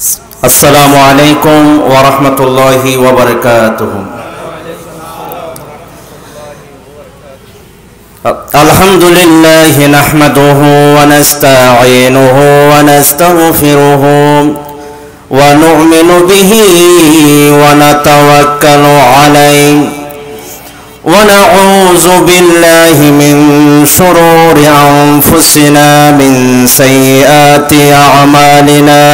السلام عليكم ورحمة الله وبركاته. الحمد لله نحمده ونستعينه ونستغفره ونؤمن به ونتوكل عليه ونعوذ بالله من شرور أنفسنا من سيئات أعمالنا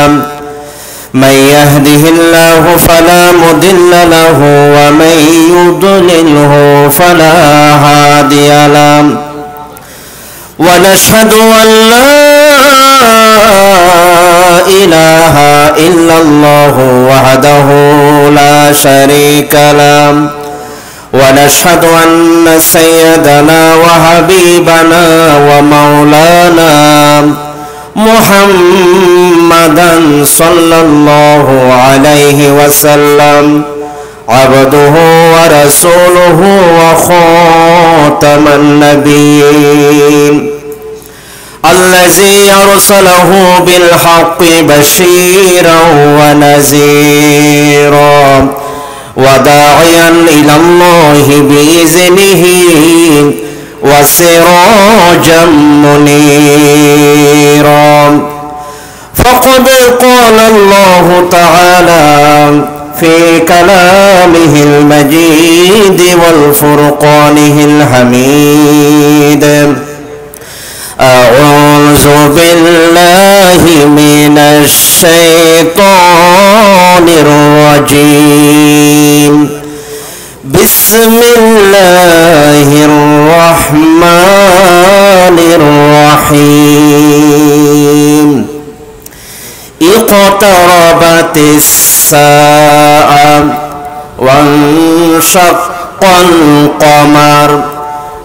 من يهده الله فلا مضل له ومن يضلله فلا هادي له ونشهد أن لا إله إلا الله وحده لا شريك له ونشهد أن سيدنا وحبيبنا ومولانا محمدا صلى الله عليه وسلم عبده ورسوله وخاتم النبيين الذي أرسله بالحق بشيرا ونذيرا وداعيا إلى الله بإذنه وسراجا منيرا فقد قال الله تعالى في كلامه المجيد والفرقانه الحميد أعوذ بالله من الشيطان الرجيم بسم الله الرحمن الرحيم اقتربت الساعة وانشق القمر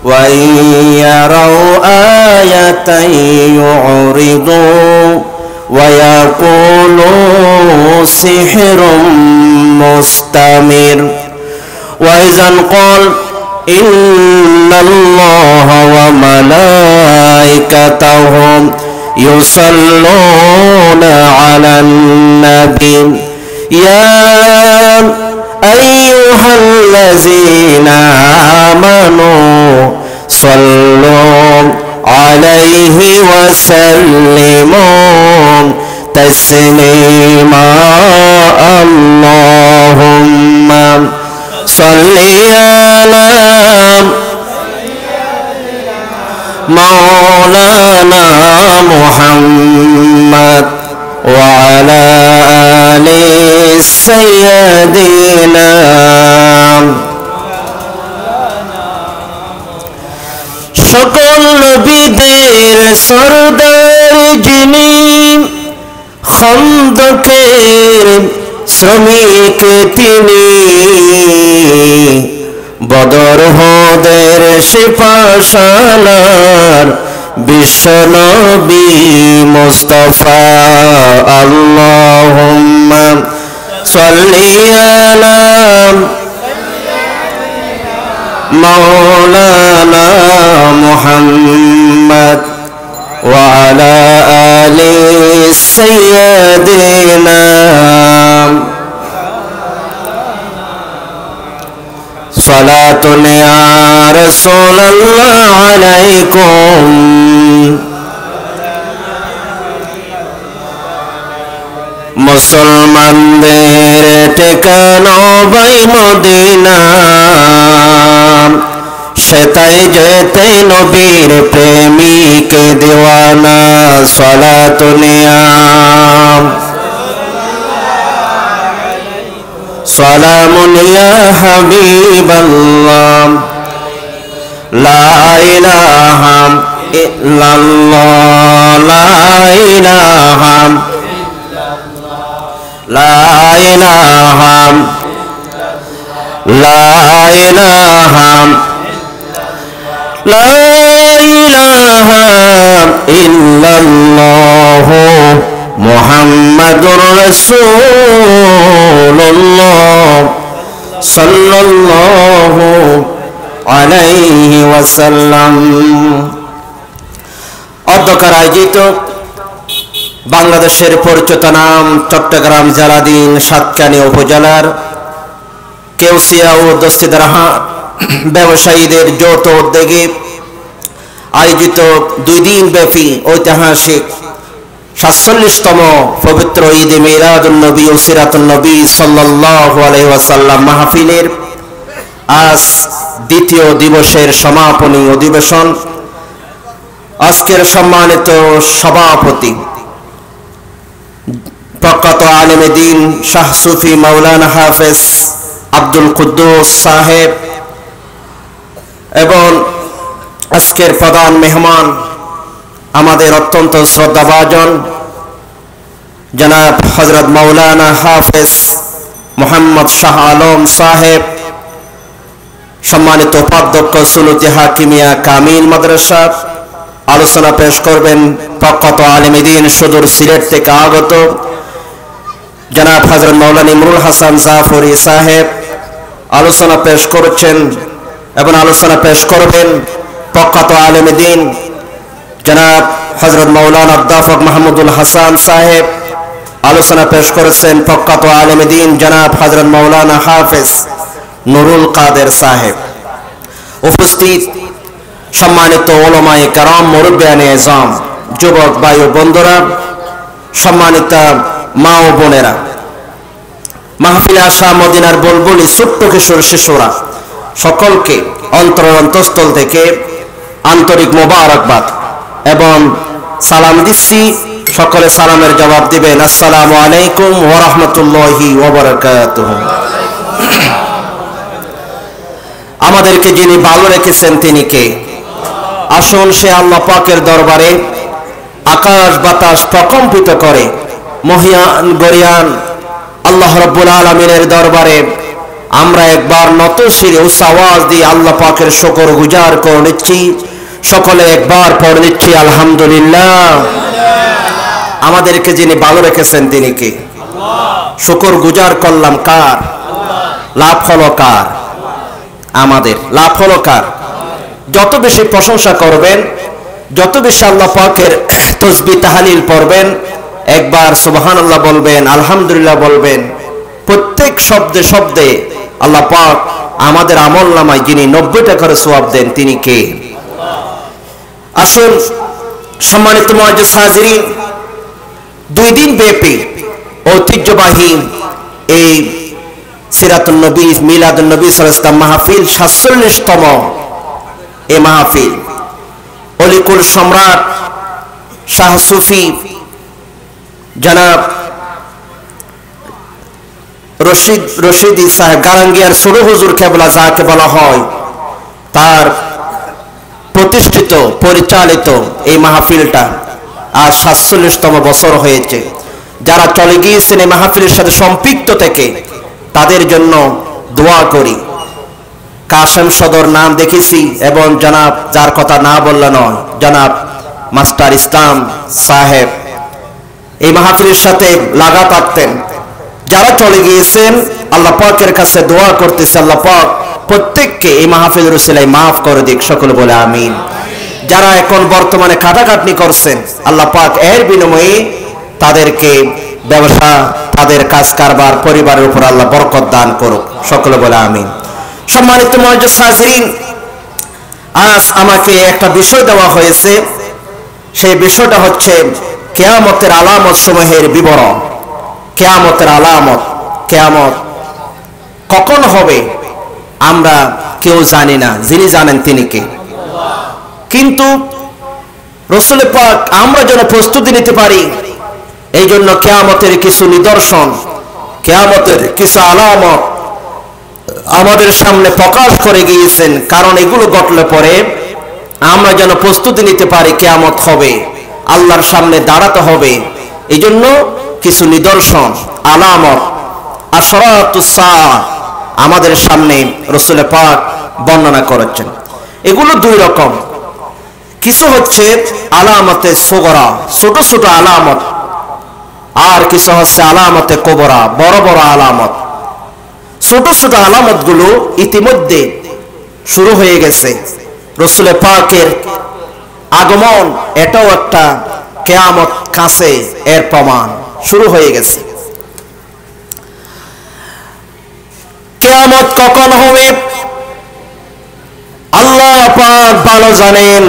وإن يروا آية يعرضوا ويقولوا سحر مستمر وإذا قال إن الله وملائكته يصلون على النبي يا أيها الذين آمنوا صلوا عليه وسلموا تسليما اللهم صل على مولانا محمد وعلى آل سيدنا সকল নবীদের সরদার যিনি খন্দকের শ্রমিক তিনি বদর হোদের সিপাহসালার বিশ্বনবী মুস্তাফা আল্লাহুম্মা সাল্লি আলা মাওলানা মুহাম্মদ ওয়া আলা আলি সাইয়্যিদিনা সালাতুন ইয়া রাসূলুল্লাহ আলাইকুম মুসলমানদের ঠিকানা বাই মদিনা সেটাই যেতে নবীর প্রেমিক দিওয়ানা সালাতুন ইয়া সালামুন ইয়া হাবিবাল্লাহ লা ইলাহা ইল্লাল্লাহ লা ইলাহা লা ইলাহা লা ইলাহা লা ইলাহা ইল্লাল্লাহ মুহাম্মাদুর রাসূলুল্লাহ সাল্লাল্লাহু আলাইহি ওয়াসাল্লাম। অধ্যক্ষের আয়োজিত বাংলাদেশের পরিচিত নাম চট্টগ্রাম জেলাধীন সাতকানি উপজেলার কেউসিয়া ও দস্তিদারহা ব্যবসায়ীদের যৌথ উদ্যোগে আয়োজিত 2 দিন ব্যাপী ঐতিহাসিক 47তম পবিত্র ঈদে মিলাদুন নবী ও সিরাতুন নবী সাল্লাল্লাহু আলাইহি ওয়াসাল্লাম মাহফিলের আজ দ্বিতীয় দিবসের সমাপনী অধিবেশন। আজকের সম্মানিত সভাপতি প্রখ্যাত আলেমে দ্বীন শাহ সুফি মাওলানা হাফেজ আব্দুল কুদ্দুস সাহেব এবং আজকের প্রধান মেহমান আমাদের অত্যন্ত শ্রদ্ধাভাজন জনাব হযরত মাওলানা হাফেজ মোহাম্মদ শাহ আলম সাহেব, সম্মানিত উপাধ্যক্ষ সুলুতি হাকিমিয়া কামিল মাদ্রাসা। আলোচনা পেশ করবেন প্রখ্যাত আলেমে দ্বীন সুদূর সিলেট থেকে আগত জনাব হযরত মাওলানা ইমরুল হাসান জাফরি সাহেব। আলোচনা পেশ করছেন এবং আলোচনা পেশ করবেন প্রখ্যাত আলেমে দ্বীন জনাব হযরত মাওলানা অধ্যাপক মাহমুদুল হাসান সাহেব। আলোচনা পেশ করেছেন প্রখ্যাত আলেমে দ্বীন জনাব হযরত মাওলানা হাফেজ নুরুল কাদের সাহেব। উপস্থিত সম্মানিত উলামায়ে কেরাম, মুরব্বিয়ানে এজাম, যুবক ভাই ও বন্ধুরা, সম্মানিত মা ও বোনেরা, মাহফিলে আসা মদিনার বুলবুলি ছোট্ট কিশোর শিশুরা, সকলকে অন্তঃস্থল থেকে আন্তরিক মোবারকবাদ এবং সালাম দিচ্ছি। সকলে সালামের জবাব দিবেন, আসসালামু আলাইকুম ওয়া রাহমাতুল্লাহি ওয়া বারাকাতুহু। আমাদেরকে যিনি ভালো রেখেছেন তিনি কে? আসুন সে আল্লাহ পাকের দরবারে আকাশ বাতাস প্রকম্পিত করে মহিয়ান গরিয়ান আল্লাহ রাব্বুল আলামিনের দরবারে আমরা একবার নত শিরে উচ্চ আওয়াজ দিয়ে আল্লাহ পাকের শুকর গুজার করে নিচ্ছি। সকলে একবার পড়ে নিচ্ছি আলহামদুলিল্লাহ। আমাদেরকে যিনি ভালো রেখেছেন তিনি কে? শুকর গুজার করলাম কার? লাভ হলো কার? আমাদের। লাভ হলো কার? যত বেশি প্রশংসা করবেন, যত বেশি আল্লাহ পাকের তাসবিহ তাহলিল পড়বেন, একবার সুবহানাল্লাহ বলবেন, আলহামদুলিল্লাহ বলবেন, প্রত্যেক শব্দে শব্দে আল্লাহ পাক আমাদের আমলনামায় যিনি 90টা করে সওয়াব দেন তিনি কে? আসুন সম্মানিত মুআজ্জিজ হাজিরিন, 2 দিন ব্যাপী ঐতিহ্যবাহী এই সিরাতুন নবী মিলাদুন নবী সাল্লাল্লাহু আলাইহি ওয়াসাল্লাম মাহফিল 47তম এই মাহফিল অলিকুল সম্রাট শাহ সুফি জনাব রশিদি সাহেব গারাঙ্গিয়ার ছোট হুজুর কেবলা যাকে বলা হয়, তার প্রতিষ্ঠিত পরিচালিত এই মাহফিলটা আজ 47তম বছর হয়েছে। যারা চলে গিয়েছেন এই মাহফিলের সাথে সম্পৃক্ত থেকে তাদের জন্য দোয়া করি। কাশেম সদর নাম দেখেছি এবং জনাব, যার কথা না বললে নয়, জনাব মাস্টার ইসলাম সাহেব এই মাহফিলের সাথে লাগা থাকতেন। যারা চলে গিয়েছেন আল্লাহ পাকের কাছে দোয়া করতেছে আল্লাহ পাক প্রত্যেককে এই মাহফিলের উসিলায় মাফ করে দিক, সকলে বলে আমিন। যারা এখন বর্তমানে কাটাকাটনি করছেন আল্লাহ পাক এর বিনিময়ে তাদেরকে ব্যবসা, তাদের কাজ কারবার, পরিবারের উপর আল্লাহ বরকত দান করুক, সকলে বলে আমিন। সম্মানিত মুআজ্জিজ হাজিরিন, আজ আমাকে একটা বিষয় দেওয়া হয়েছে। সেই বিষয়টা হচ্ছে কিয়ামতের আলামত সমূহের বিবরণ। কিয়ামতের আলামত, কিয়ামত কখন হবে আমরা কেউ জানি না, যিনি জানেন তিনি কে? কিন্তু রাসূল পাক আমরা যেন প্রস্তুতি নিতে পারি এই জন্য কিয়ামতের কিছু নিদর্শন, কিয়ামতের কিছু আলামত আমাদের সামনে প্রকাশ করে গিয়েছেন। কারণ এগুলো ঘটলে পরে আমরা যেন প্রস্তুতি নিতে পারি কিয়ামত হবে, আল্লাহর সামনে দাঁড়াতে হবে। এই জন্য কিছু নিদর্শন, আলামত, আশরাতুস সাআহ আমাদের সামনে রাসূল পাক বর্ণনা করেছেন। এগুলো 2 রকম। কিছু হচ্ছে আলামতে সুগরা, ছোট ছোট আলামত, আর কিছু হচ্ছে আলামতে কুবরা, বড় বড় আলামত। ছোট ছোট আলামতগুলো ইতিমধ্যে শুরু হয়ে গেছে। রাসূল পাকের আগমন এটাও একটা কিয়ামত কাছে এর প্রমাণ শুরু হয়ে গেছে। কিয়ামত কখন হবে আল্লাহ পাক ভালো জানেন,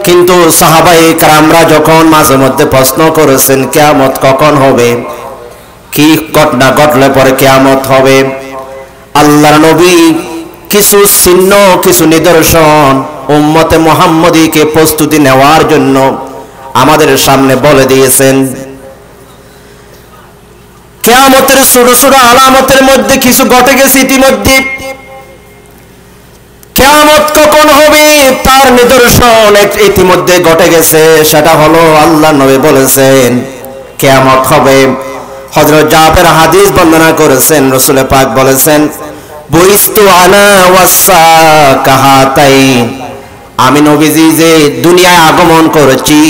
কিন্তু সাহাবায়ে কেরামরা যখন মাঝে মধ্যে প্রশ্ন করেছেন কিয়ামত কখন হবে, কি ঘটনা ঘটলে পরে কিয়ামত হবে, আল্লাহর নবী কিছু চিহ্ন কিছু নিদর্শন উম্মতে মুহাম্মদীকে প্রস্তুতি নেওয়ার জন্য আমাদের সামনে বলে দিয়েছেন। কিয়ামতের ছোট ছোট আলামতের মধ্যে কিছু ঘটে গেছে ইতিমধ্যে। কিয়ামত কখন হবে তার নিদর্শন ইতিমধ্যে ঘটে গেছে, সেটা হলো আল্লাহ নবী বলেছেন কিয়ামত হবে। হযরত জাবের হাদিস বর্ণনা করেছেন, রাসূল পাক বলেছেন বুইস্তু আনা ওয়াসাকাহাতাইন, আমি নবীজি যে দুনিয়ায় আগমন করেছি,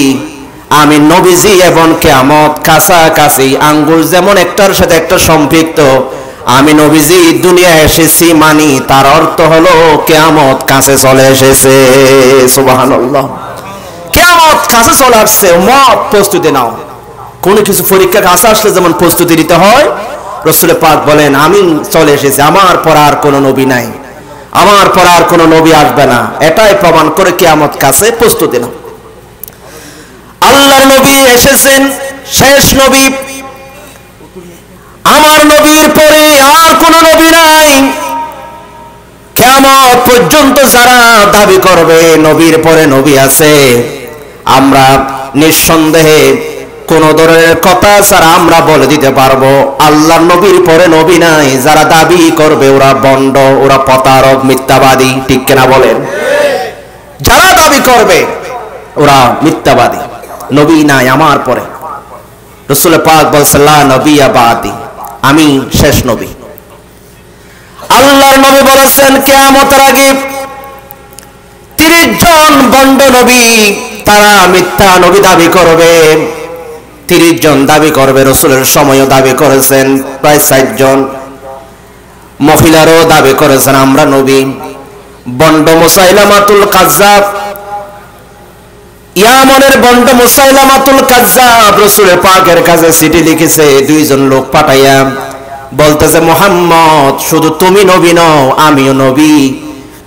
আমি নবীজি এবং কিয়ামত কাছাকাছি, আঙ্গুল যেমন একটার সাথে একটা সম্পৃক্ত, আমি নবীজি দুনিয়ায় এসেছি মানি তার অর্থ হলো কিয়ামত কাছে চলে এসেছে। সুবহানাল্লাহ, কিয়ামত কাছে চলে আসছে, উম্মত প্রস্তুতি নাও। কোন কিছু পরীক্ষা কাছে আসলে যেমন প্রস্তুতি নিতে হয়, রাসূল পাক বলেন আমি চলে এসেছি, আমার পর আর কোনো নবী নাই, আমার পর আর কোনো নবী আসবে না, এটাই প্রমাণ করে কিয়ামত কাছে প্রস্তুতি নাও। আল্লাহর নবী এসেছেন, শেষ নবী, আমার নবীর পরে আর কোন নবী নাই। কিয়ামত পর্যন্ত যারা দাবি করবে নবীর পরে নবী আছে, আমরা নিঃসন্দেহে কোন ধরনের কথা ছাড়া আমরা বলে দিতে পারবো আল্লাহর নবীর পরে নবী নাই। যারা দাবি করবে ওরা ভণ্ড, ওরা প্রতারক, মিথ্যাবাদী, ঠিক কিনা বলেন? যারা দাবি করবে ওরা মিথ্যাবাদী, নবী নাই আমার পরে। রাসূল পাক বলেছেন লা নবিয়্যা বাদি, আমি শেষ নবী। আল্লাহর নবী বলেছেন কিয়ামতের আগে 30 জন ভণ্ড নবী, তারা মিথ্যা নবী দাবি করবে। 30 জন দাবি করবে, রাসূলের সময়ও দাবি করেছেন প্রায় 60 জন, মহিলারও দাবি করেছেন আমরা নবী। ভণ্ড মুসাইলামাতুল কাজ্জাব, ইয়ামনের ভণ্ড মুসাইলামাতুল কাজ্জাব রাসূলের পাকের কাছে চিঠি লিখেছে, 2 জন লোক পাঠাইয়া বলতেছে মুহাম্মদ শুধু তুমি নবী নও, আমিও নবী,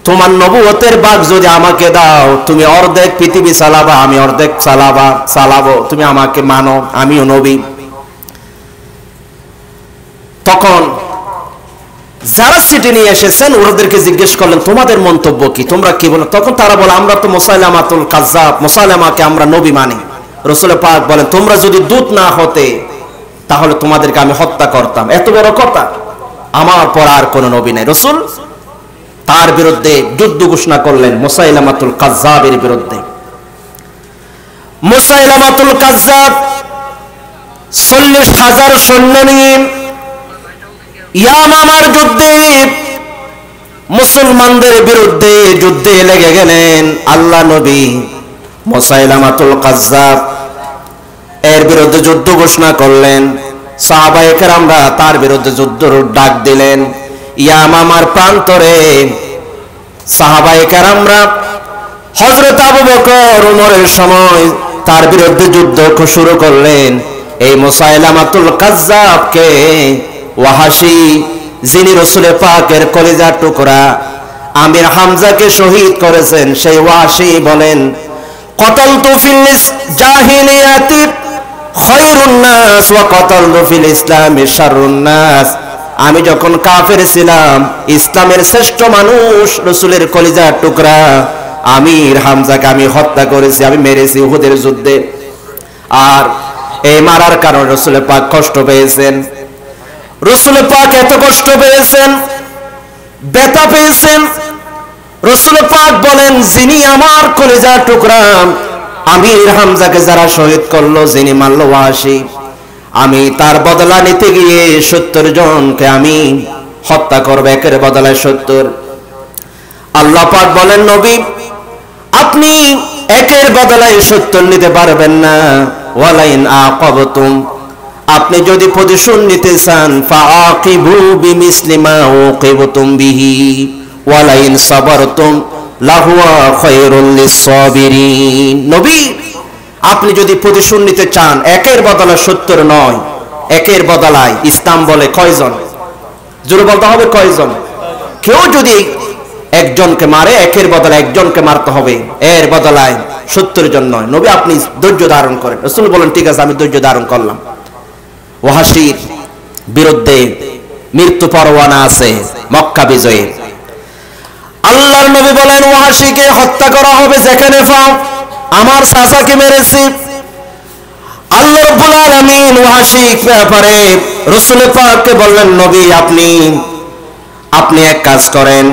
তোমার নবুয়তের ভাগ যদি আমাকে দাও, তুমি অর্ধেক পৃথিবী চালাবা, আমি অর্ধেক চালাবো, তুমি আমাকে মানো, আমিও নবী। তখন যারা চিঠি নিয়ে এসেছেন ওদেরকে জিজ্ঞেস করলেন তোমাদের মন্তব্য কি, তোমরা কি বলো? তখন তারা বলে আমরা তো মুসাইলামাতুল কাজ্জাব, মুসাইলামাকে আমরা নবী মানি। রাসূল পাক বলেন তোমরা যদি দূত না হতে তাহলে তোমাদেরকে আমি হত্যা করতাম। এত বড় কথা, আমার পর আর কোন নবী নাই। রাসূল তার বিরুদ্ধে যুদ্ধ ঘোষণা করলেন মুসাইলামাতুল কাজ্জাবের বিরুদ্ধে। মুসাইলামাতুল কাজ্জাব 40,000 সৈন্য নিয়ে ইয়ামামার যুদ্ধে মুসলমানদের বিরুদ্ধে যুদ্ধে লেগে গেলেন। আল্লাহ নবী মুসাইলামাতুল কাজ্জাব এর বিরুদ্ধে যুদ্ধ ঘোষণা করলেন। সাহাবায়ে কেরামরা তার বিরুদ্ধে যুদ্ধের ডাক দিলেন। ইয়ামামার প্রান্তরে সাহাবায়ে কেরামরা হযরত আবু বকর ওমরের সময় তার বিরুদ্ধে যুদ্ধ শুরু করলেন। এই মুসাইলামাতুল কাজ্জাবকে ওয়াহাশী, যিনি রাসূল পাকের কলিজার টুকরা আমির হামজাকে শহীদ করেছেন, সেই ওয়াহাশী বলেন কতালতু ফিল জাহিলিয়াতি খায়রুন নাস ওয়া কতালতু ফিল ইসলামি শাররুন নাস, আমি যখন কাফের ছিলাম ইসলামের শ্রেষ্ঠ মানুষ রাসূলের কলিজার টুকরা আমির হামজাকে আমি হত্যা করেছি, আমি মেরেছি উহুদের যুদ্ধে। আর এই মারার কারণে রাসূল পাক কষ্ট পেয়েছেন। রাসূল পাক এত কষ্ট পেয়েছেন, ব্যথা পেয়েছেন। রাসূল পাক বলেন যিনি আমার কলিজার টুকরা আমির হামজাকে যারা শহীদ করলো, যিনি মারল ওয়াহাশী, আমি তার বদলা নিতে গিয়ে 70 জনকে আমি হত্যা করব, একের বদলায় 70। আল্লাহ পাক বলেন নবী আপনি একের বদলায় 70 নিতে পারবেন না। ওয়ালাইন আকাবতুম, আপনি যদি প্রতিশোধ নিতে চান ফাআকিবু বিমিসলি মা উকিবতুম বিহি ওয়ালাইন সাবারতুম লাহুয়া খায়রুল লিসসাবিরিন। নবী আপনি যদি প্রতিশোধ নিতে চান, একের বদলে 70 নয়, একের বদলায় ইসলাম বলে কয়জন? জোরে বলতে হবে কয়জন? কেউ যদি একজনকে মারে, একের বদলে একজনকে মারতে হবে, এর বদলায় 70 জন নয়। নবী আপনি ধৈর্য ধারণ করেন। রাসূল বলেন ঠিক আছে, আমি ধৈর্য ধারণ করলাম। ওয়াহাশীর বিরুদ্ধে মৃত্যু পরোয়ানা আছে মক্কা বিজয়ে। আল্লাহর নবী বলেন ওয়াহাশীকে হত্যা করা হবে যেখানে পাও। আমার চাচাকে মেরেছি। আল্লাহ রাব্বুল আলামিন ওয়াহাশীর ব্যাপারে রাসূল পাককে বললেন নবী আপনি এক কাজ করেন,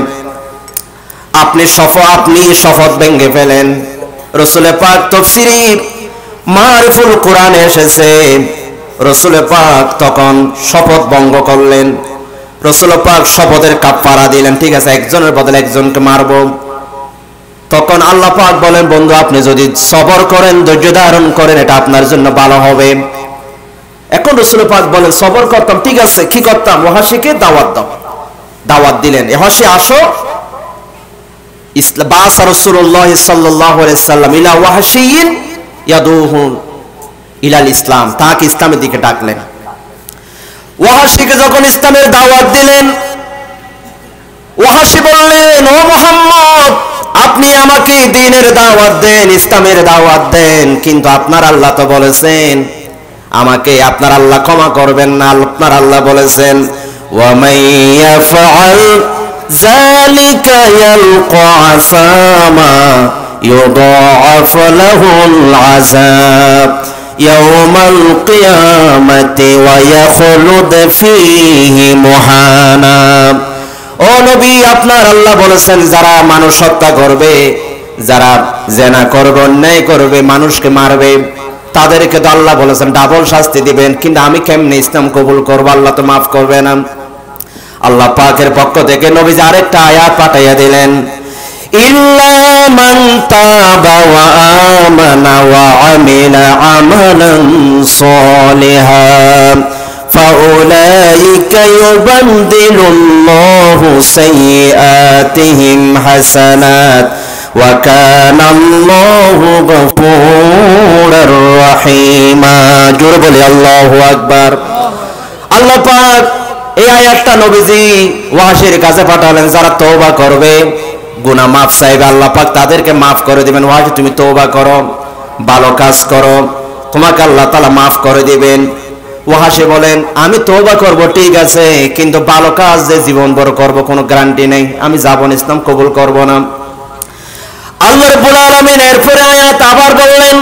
আপনি শপথ ভেঙে ফেলেন। রাসূল পাক তাফসীরে মারিফুল কোরআনে এসেছে, রাসূল পাক তখন শপথ ভঙ্গ করলেন। রাসূল পাক শপথের কাফারা দিলেন, ঠিক আছে একজনের বদলে একজনকে মারবো। তখন আল্লাহ পাক বলেন বন্ধু আপনি যদি সবর করেন, ধৈর্য ধারণ করেন, এটা আপনার জন্য ভালো হবে। এখন রাসূল পাক বলেন সবর করতাম, ঠিক আছে কি করতাম? ওয়াহাশীকে দাওয়াত দাও। দাওয়াত দিলেন, ওয়াহাশী আসো। বাসা রাসূলুল্লাহ সাল্লাল্লাহু আলাইহি সাল্লাম ইলা ওয়াহাশীন ইয়াদুহু ইলাল ইসলাম, তাকে ইসলামের দিকে ডাকলেন। ওয়াহাশীকে যখন ইসলামের দাওয়াত দিলেন, ওয়াহাশী বললেন ও মুহাম্মদ আপনি আমাকে দ্বীনের দাওয়াত দেন, ইসলামের দাওয়াত দেন, কিন্তু আপনার আল্লাহ তো বলেছেন আমাকে আপনার আল্লাহ ক্ষমা করবেন না। আপনার আল্লাহ বলেছেন ওয়া মাইয়াফআল যালিকা ইয়ালকা আসামা ইউদাআফ লাহুল আযাব ইয়াওমাল কিয়ামাতি ওয়া ইয়াখলুদ ফীহি মুহানা। ও নবী আপনার আল্লাহ বলেছেন যারা মানুষ হত্যা করবে, যারা জেনা করবে, অন্যায় করবে, মানুষকে মারবে, তাদেরকে তো আল্লাহ বলেছেন ডাবল শাস্তি দিবেন। কিন্তু আমি কেমনে ইসলাম কবুল করব? আল্লাহ তো মাফ করবে না। আল্লাহ পাকের পক্ষ থেকে নবীজি আরেকটা আয়াত পাঠাইয়া দিলেন, ইল্লা মান তাবা ওয়া আমানা ওয়া আমিলা আমালান সালিহান فَأُولَئِكَ يُبَدِّلُ اللَّهُ سَيِّئَاتِهِمْ حَسَنَاتٍ وَكَانَ اللَّهُ غَفُورًا رَّحِيمًا। জোরে বলি আল্লাহু আকবার। আল্লাহ পাক এই আয়াতটা নবীজি ওয়াহাশীর কাছে পাঠালেন, যারা তওবা করবে, গুনাহ মাফ চাইবে, আল্লাহ পাক তাদেরকে মাফ করে দিবেন। ওয়াহাশী তুমি তওবা করো, ভালো কাজ করো, তোমাকে আল্লাহ তাআলা মাফ করে দিবেন। ওয়াহাশী বলেন আমি তওবা করব ঠিক আছে, কিন্তু ভালো কাজ যে জীবন ভর করব কোনো গ্যারান্টি নেই, আমি যাব না, ইসলাম কবুল করব না। আল্লাহ রাব্বুল আলামিন এরপরে আয়াত আবার বললেন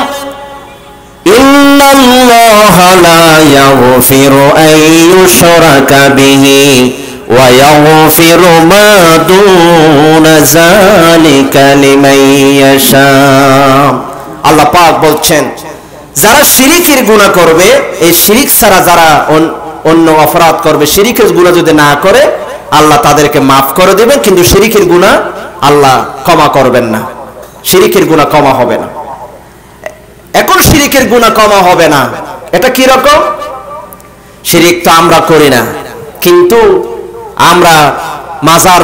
ইন্নাল্লাহা লা ইয়াগফিরু আন ইউশরাকা বিহি ওয়া ইয়াগফিরু মা দুনা যালিকা লিমান ইয়াশা। আল্লাহ পাক বলছেন যারা শিরিকের গুনাহ করবে, এই শিরিক ছাড়া যারা অন্য অপরাধ করবে, শিরিকের গুনাহ যদি না করে আল্লাহ তাদেরকে মাফ করে দিবেন, কিন্তু শিরিকের গুনাহ আল্লাহ ক্ষমা করবেন না, শিরিকের গুনাহ ক্ষমা হবে না। এখন শিরিকের গুনাহ ক্ষমা হবে না, এটা কি রকম? শিরিক তো আমরা করি না, কিন্তু আমরা মাজার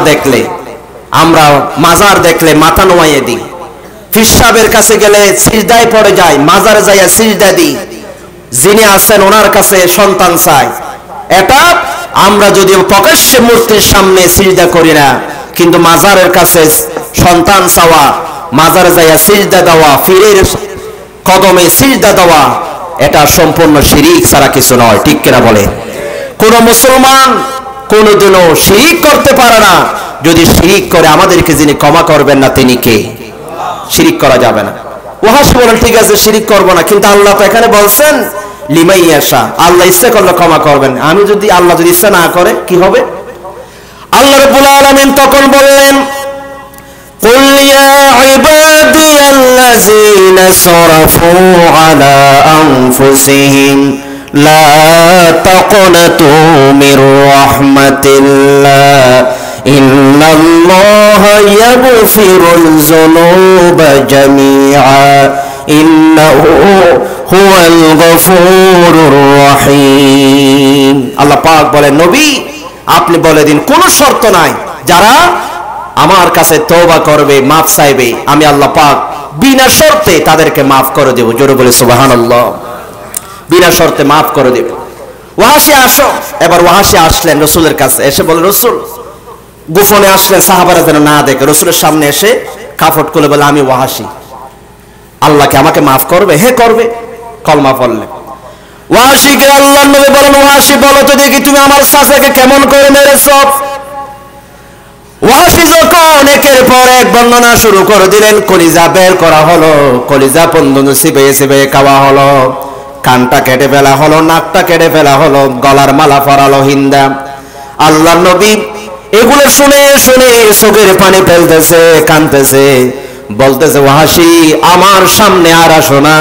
দেখলে মাথা নোয়াইয়ে দিই, ফিরসাবের কাছে গেলে সিজদায় পড়ে যায়, মাজারে যাইয়া সিজদা দিই, যিনি আছেন ওনার কাছে সন্তান চাই। এটা আমরা যদিও প্রকাশ্যে মূর্তির সামনে সিজদা করি না, কিন্তু মাজারের কাছে সন্তান চাওয়া, মাজারে যাইয়া সিজদা দেওয়া, পীরের কদমে সিজদা দেওয়া, এটা সম্পূর্ণ শিরিক ছাড়া কিছু নয়। ঠিক কিনা বলে? কোন মুসলমান কোনদিনও শিরিক করতে পারে না। যদি শিরিক করে আমাদেরকে যিনি ক্ষমা করবেন না তিনি কে? শিরিক করা যাবে না। ওয়াহাশী বলেন ঠিক আছে শিরিক করব না, কিন্তু আল্লাহ তো এখানে বলছেন লিমান ইয়াশা, আল্লাহ ইচ্ছা করলে ক্ষমা করবেন। আল্লাহ যদি ইচ্ছা না করে কি হবে? আল্লাহ রাব্বুল আলামিন তখন বললেন কুল ইয়া ইবাদিয়াল্লাযীনা সারাফু আলা আনফুসিহিম লা তাকনাতু মির রাহমাতিল্লাহ ইন্নাল্লাহা ইয়াগফিরুল যুনুবা জামিআ ইন্নাহু হুয়াল গফুরুর রহিম। আল্লাহ পাক বলেন নবী আপনি বলে দিন কোনো শর্ত নাই, যারা আমার কাছে তওবা করবে, মাফ চাইবে, আমি আল্লাহ পাক বিনা শর্তে তাদেরকে মাফ করে দেব। জোরে বলে সুবহানাল্লাহ। বিনা শর্তে মাফ করে দেব। ওয়াহাশি আসো। এবার ওয়াহাশি আসলেন রসুলের কাছে, এসে বলে রসুল, গোপনে আসলেন সাহাবারা যেন না দেখে। রসুলের সামনে এসে কাফট করে বলে আমি ওয়াহাশি, আল্লাহকে আমাকে মাফ করবে? হে করবে। কলমা পড়লেন। ওয়াহাশিকে আল্লাহর নবী বলেন, ওয়াহাশি বলো তো দেখি তুমি আমার চাচাকে কেমন করে মেরেছ? ওয়াহাশি যখন একের পর এক বর্ণনা শুরু করে দিলেন, কলিজা বের করা হলো, কলিজা পন্দন চিবিয়ে চিবিয়ে খাওয়া হলো, কানটা কেটে ফেলা হলো, নাকটা কেটে ফেলা হলো, গলার মালা পরালো হিন্দা। আল্লাহর নবী এগুলো শুনে শুনে চোখের পানি ফেলতেছে, কাঁদতেছে, বলতেছে ওয়াহাশি আমার সামনে আর আসো না,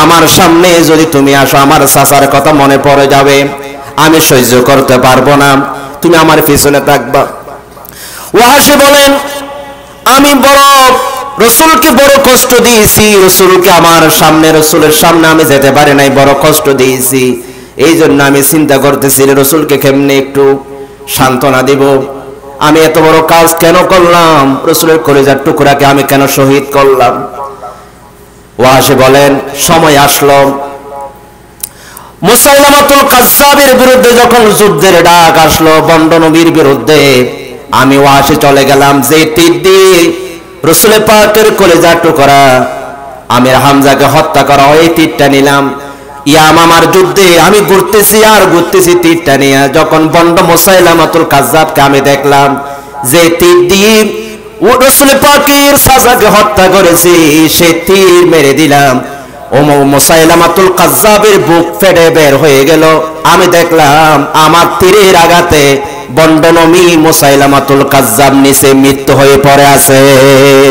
আমার সামনে যদি তুমি আসো আমার চাচার কথা মনে পড়ে যাবে, আমি সহ্য করতে পারবো না, তুমি আমার পিছনে থাকবা। ওয়াহাশি বলেন আমি বড় রসুলকে বড় কষ্ট দিয়েছি, রসুলকে আমার সামনে, রসুলের সামনে আমি যেতে পারি নাই, বড় কষ্ট দিয়েছি। এই জন্য আমি চিন্তা করতেছি রসুলকে কেমনে একটু সান্ত্বনা দিব, আমি এত বড় কাজ কেন করলাম, রসুলের কলিজার টুকরাকে আমি কেন শহীদ করলাম। ওয়াহাশি বলেন সময় আসলো, মুসাইলামাতুল কাজ্জাবের বিরুদ্ধে যখন যুদ্ধের ডাক আসলো, বন্ড নবীর বিরুদ্ধে, আমি ওয়াহাশি চলে গেলাম, যে তীর দিয়ে রসুলের পাকের কলিজার টুকরা আমির হামজাকে হত্যা করা হয়, এই তীরটা নিলাম। ইয়ামামার যুদ্ধে আমি ঘুরতেছি আর ঘুরতেছি তীরটা নিয়ে, যখন বন্ড মুসাইলামাতুল কাজ্জাবকে আমি দেখলাম যে তীর দিয়ে রসুলের পাকের চাচাকে হত্যা করেছি, সে তীর মেরে দিলাম, ও মুসাইলামাতুল কাজ্জাবের বুক ফেটে বের হয়ে গেল। আমি দেখলাম আমার তীরের আঘাতে বন্ড নবী মুসাইলামাতুল কাজ্জাব নিচে মৃত্যু হয়ে পড়ে আছে।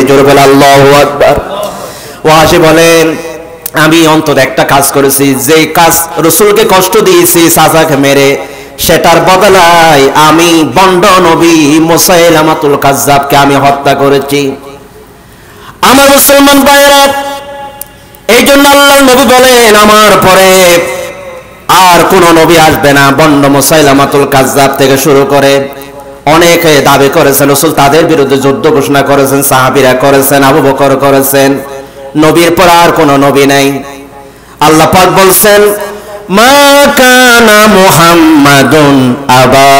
জোরে বলে আল্লাহু আকবার। ওয়াহাশি বলেন আমি অন্তত একটা কাজ করেছি, যে কাজ রসুলকে কষ্ট দিয়েছি চাচাকে মেরে, সেটার বদলায় আমি বন্ড নবী মুসাইলামাতুল কাজ্জাবকে আমি হত্যা করেছি। আমার মুসলমান ভাইয়েরা, এই জন্য আল্লাহর নবী বলেন আমার পরে আর কোন নবী আসবে না। বন্ড মুসাইলামাতুল কাজ্জাব থেকে শুরু করে অনেকে দাবি করেছেন রাসূল তাদের বিরুদ্ধে যুদ্ধ ঘোষণা করেছেন, সাহাবীরা করেছেন, আবু বকর করেছেন, নবীর পর আর কোন নবী নাই। আল্লাহ পাক বলছেন মা কানা মুহাম্মাদুন আবা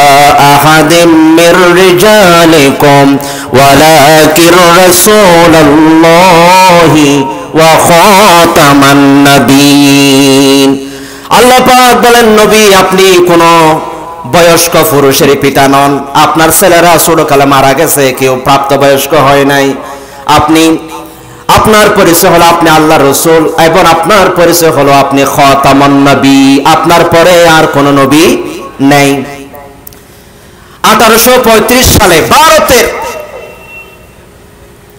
আহাদিম মির রিজালিকুম ওয়ালাকির রাসূলুল্লাহি ওয়া খাতামান নাবিয়্যিন। আল্লাহ পাক বলেন নবী আপনি কোন বয়স্ক পুরুষের পিতা নন, আপনার ছেলেরা ছোটকালে মারা গেছে, কেউ প্রাপ্তবয়স্ক হয় নাই। আপনি আপনার পরিচয় হলো আপনি আল্লাহর রাসূল এবং আপনার পরিচয় হলো আপনি খাতামান নবী, আপনার পরে আর কোন নবী নেই। 1835 সালে ভারতের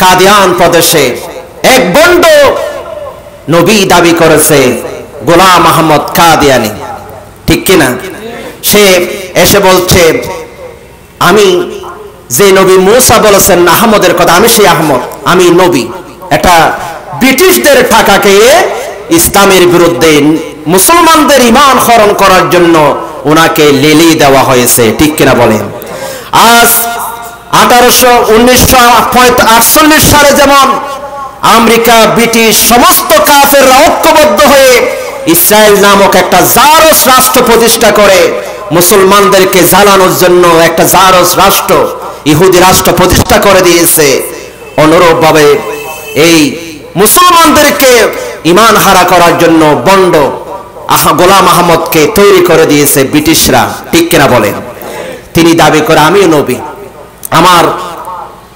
কাদিয়ান প্রদেশে এক বন্ড নবী দাবি করেছে গোলাম আহমদ কাদিয়ানি, ঠিক কিনা? সে এসে বলছে আমি যে নবী মুসা বলেছেন আহমদের কথা, আমি সেই আহমদ, আমি নবী। এটা ব্রিটিশদের টাকাকে ইসলামের বিরুদ্ধে মুসলমানদের ঈমান হরণ করার জন্য ওনাকে লেলি দেওয়া হয়েছে, ঠিক কিনা বলেন? আজ 1948 সালে যেমন আমেরিকা ব্রিটিশ সমস্ত কাফেররা ঐক্যবদ্ধ হয়ে ইসরায়েল নামক একটা জারস রাষ্ট্র প্রতিষ্ঠা করে মুসলমানদেরকে জ্বালানোর জন্য একটা জারস রাষ্ট্র, ইহুদি রাষ্ট্র প্রতিষ্ঠা করে দিয়েছে, অনুরূপভাবে এই মুসলমানদেরকে ঈমান হারা করার জন্য বন্ড গোলাম আহমদকে তৈরি করে দিয়েছে ব্রিটিশরা, ঠিক কিনা বলেন? তিনি দাবি করে আমিও নবী, আমার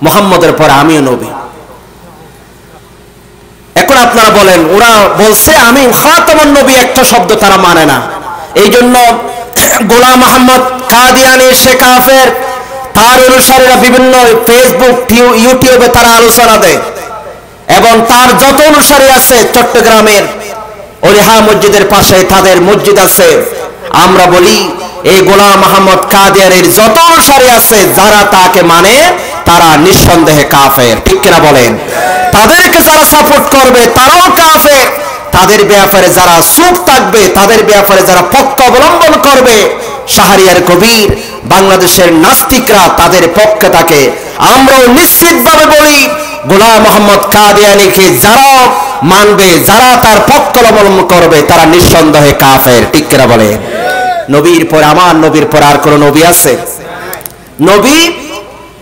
মুহাম্মদের পরে আমিও নবী। এখন আপনারা বলেন ওরা বলছে আমি খাতামুন নবী, একটা শব্দ তারা মানে না। এই জন্য গোলাম আহমদ কাদিয়ানি সে কাফের, তার অনুসারীরা বিভিন্ন ফেসবুক ইউটিউবে তারা আলোচনা দেয় এবং তার যত অনুসারী আছে চট্টগ্রামের ওলিহা মসজিদের পাশে তাদের মসজিদ আছে, আমরা বলি এই গোলাম আহমদ কাদিয়ানির যত অনুসারী আছে যারা তাকে মানে তারা নিঃসন্দেহে কাফের, ঠিক কিনা বলেন? তাদেরকে যারা সাপোর্ট করবে তারাও কাফের, তাদের ব্যাপারে যারা চুপ থাকবে, তাদের ব্যাপারে যারা পক্ষ অবলম্বন করবে, শাহরিয়ার কবির বাংলাদেশের নাস্তিকরা তাদের পক্ষে থাকে। আমরাও নিশ্চিতভাবে বলি গোলাম মোহাম্মদ কাদিয়ানীকে যারা মানবে, যারা তার পক্ষ অবলম্বন করবে, তারা নিঃসন্দেহে কাফের। ঠিক কিনা বলে? নবীর পর, আমার নবীর পর আর কোন নবী আছে? নবী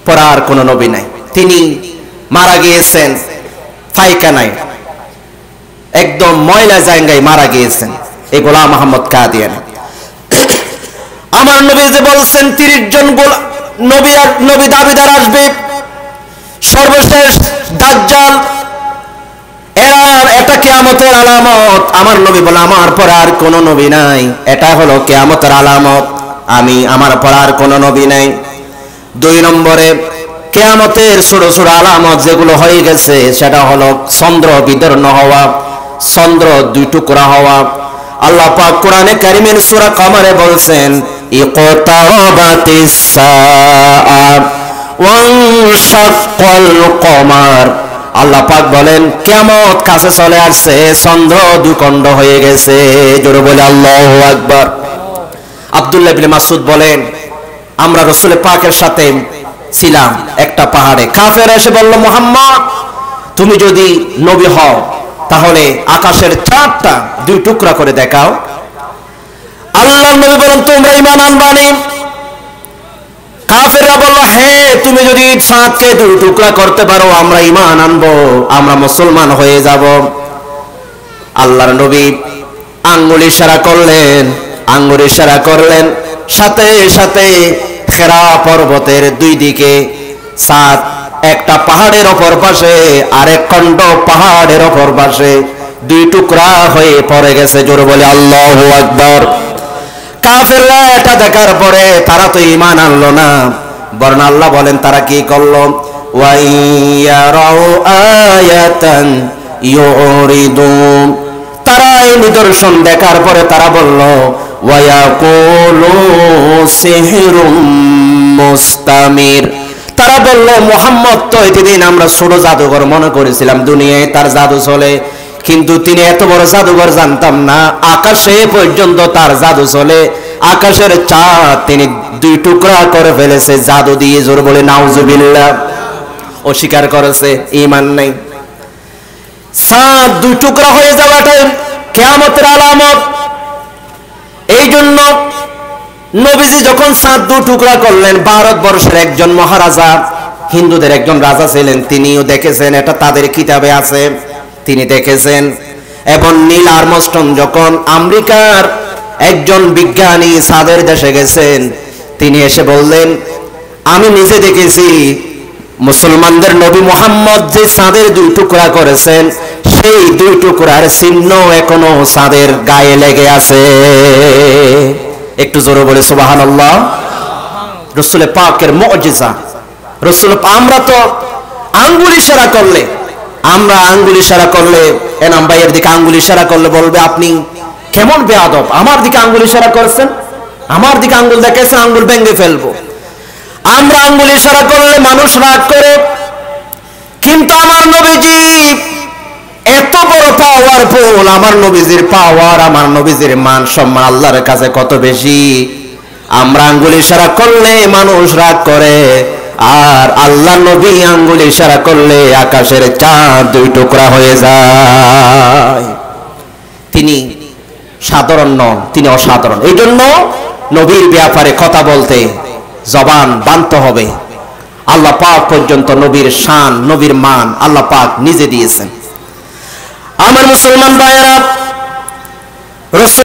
পর আর কোন নবী নাই। তিনি মারা গিয়েছেন পায়খানায়, একদম ময়লা জায়গায় মারা গিয়েছেন এই গোলাম মোহাম্মদ কাদিয়ানী। আমার নবী যে বলছেন 30 জন নবী দাবিদার আসবে, সর্বশেষ দাজ্জাল, এটা কিয়ামতের আলামত। আমার নবী বলে আমার পর আর কোন নবী নাই, এটা হলো কিয়ামতের আলামত, আমার পর আর কোন নবী নাই। 2 নম্বরে কিয়ামতের ছোট ছোট আলামত যেগুলো হয়ে গেছে, সেটা হলো চন্দ্র বিদীর্ণ হওয়া, চন্দ্র 2 টুকরা হওয়া। আল্লাহ পাক কোরআনে কারীমের সূরা কমারে বলছেন ইকতারাবাতিস সাআ ওয়ানশাক্কাল কমার। আল্লাহ পাক বলেন কিয়ামত কাছে চলে আসছে, চন্দ্র দুখণ্ড হয়ে গেছে। জোরে বলে আল্লাহু আকবার। আব্দুল্লাহ ইবনে মাসউদ বলেন আমরা রাসূল পাকের সাথে ছিলাম একটা পাহাড়ে, কাফেররা এসে বলল মুহাম্মদ তুমি যদি নবী হও তাহলে আকাশের চাঁদটা 2 টুকরা করে দেখাও। আল্লাহর নবী বলেন তোমরা ঈমান আনবানি? কাফেররা বলল হ্যাঁ, তুমি যদি চাঁদকে 2 টুকরা করতে পারো আমরা ঈমান আনবো, আমরা মুসলমান হয়ে যাব। আল্লাহর নবী আঙ্গুল ইশারা করলেন, সাথে সাথে খেরা পর্বতের 2 দিকে চাঁদ, একটা পাহাড়ের অপর পাশে আরেক খণ্ড পাহাড়ের অপর পাশে 2 টুকরা হয়ে পড়ে গেছে। জোরে বলে আল্লাহু আকবার। কাফেররা এটা দেখার পরে তারা তো ঈমান আনলো না, বরং আল্লাহ বলেন তারা কি করলো, ওয়া ইয়ারাউ আয়াতান ইউরিদু, তারা এই নিদর্শন দেখার পরে তারা বলল ওয়া ইয়াকুলু সিহরুম মুস্তামির, তারা বলল মুহাম্মদ তো এতদিন আমরা ছোট জাদুঘর মনে করেছিলাম, দুনিয়ায় তার জাদু চলে, কিন্তু তিনি এত বড় জাদুঘর জানতাম না, আকাশে পর্যন্ত তার জাদু চলে, আকাশের চাঁদ তিনি 2 টুকরা করে ফেলেছে জাদু দিয়ে। জোরে বলে নাউজুবিল্লাহ। অস্বীকার করেছে, ঈমান নাই। চাঁদ 2 টুকরা হয়ে যাওয়াটা কিয়ামতের আলামত। এই জন্য নবীজি যখন চাঁদ 2 টুকরা করলেন, ভারতবর্ষের একজন মহারাজা, হিন্দুদের একজন রাজা ছিলেন, তিনিও দেখেছেন, এটা তাদের কিতাবে আছে, তিনি দেখেছেন। এবং নীল আর্মস্ট্রং যখন আমেরিকার একজন বিজ্ঞানী চাঁদের দেশে গেছেন, তিনি এসে বললেন আমি নিজে দেখেছি মুসলমানদের নবী মুহাম্মদ যে চাঁদের 2 টুকরা করেছেন, সেই 2 টুকরার চিহ্ন এখনো চাঁদের গায়ে লেগে আছে। একটু জোরে বলে সুবহানাল্লাহ। রাসূল পাকের মুজিজা। রাসূল, আমরা তো আঙ্গুল ইশারা করলে এনাম ভাইয়ের দিকে আঙ্গুল ইশারা করলে বলবে আপনি কেমন বেয়াদব, আমার দিকে আঙ্গুল ইশারা করছেন, আমার দিকে আঙ্গুল দেখাইছেন, আঙ্গুল ভেঙে ফেলবো। আমরা আঙ্গুল ইশারা করলে মানুষ রাগ করে, কিন্তু আমার নবীজি এত বড় পাওয়ারফুল, আমার নবীজির পাওয়ার, আমার নবীজির মান সম্মান আল্লাহর কাছে কত বেশি। আমরা আঙ্গুল ইশারা করলে মানুষ রাগ করে, আর আল্লাহ নবী আঙ্গুল ইশারা করলে আকাশের চাঁদ 2 টুকরা হয়ে যায়। তিনি সাধারণ নন, তিনি অসাধারণ। এই জন্য নবীর ব্যাপারে কথা বলতে জবান বাঁধতে হবে। আল্লাহ পাক পর্যন্ত নবীর শান, নবীর মান আল্লাহ পাক নিজে দিয়েছেন। আমার মুসলমান ভাইয়েরা,